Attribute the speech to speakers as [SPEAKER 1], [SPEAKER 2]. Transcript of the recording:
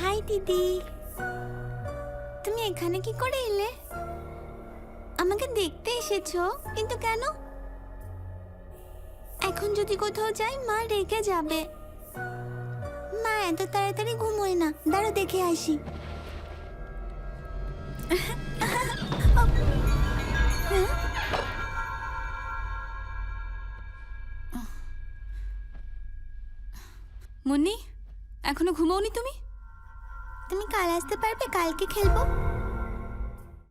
[SPEAKER 1] High দিদি, তুমি এখানে কি করে এলে? আমাকে দেখতে এসেছো, কিন্তু কেন? এখন যদি কোথাও যাই মা রেগে যাবে। মা এত তাড়াতাড়ি ঘুমোয় না, দাঁড়াও দেখে আসি।
[SPEAKER 2] মুন্নি, এখনো ঘুমোওনি তুমি?
[SPEAKER 1] তুমি কাল আসতে পারবে? কালকে খেলবো।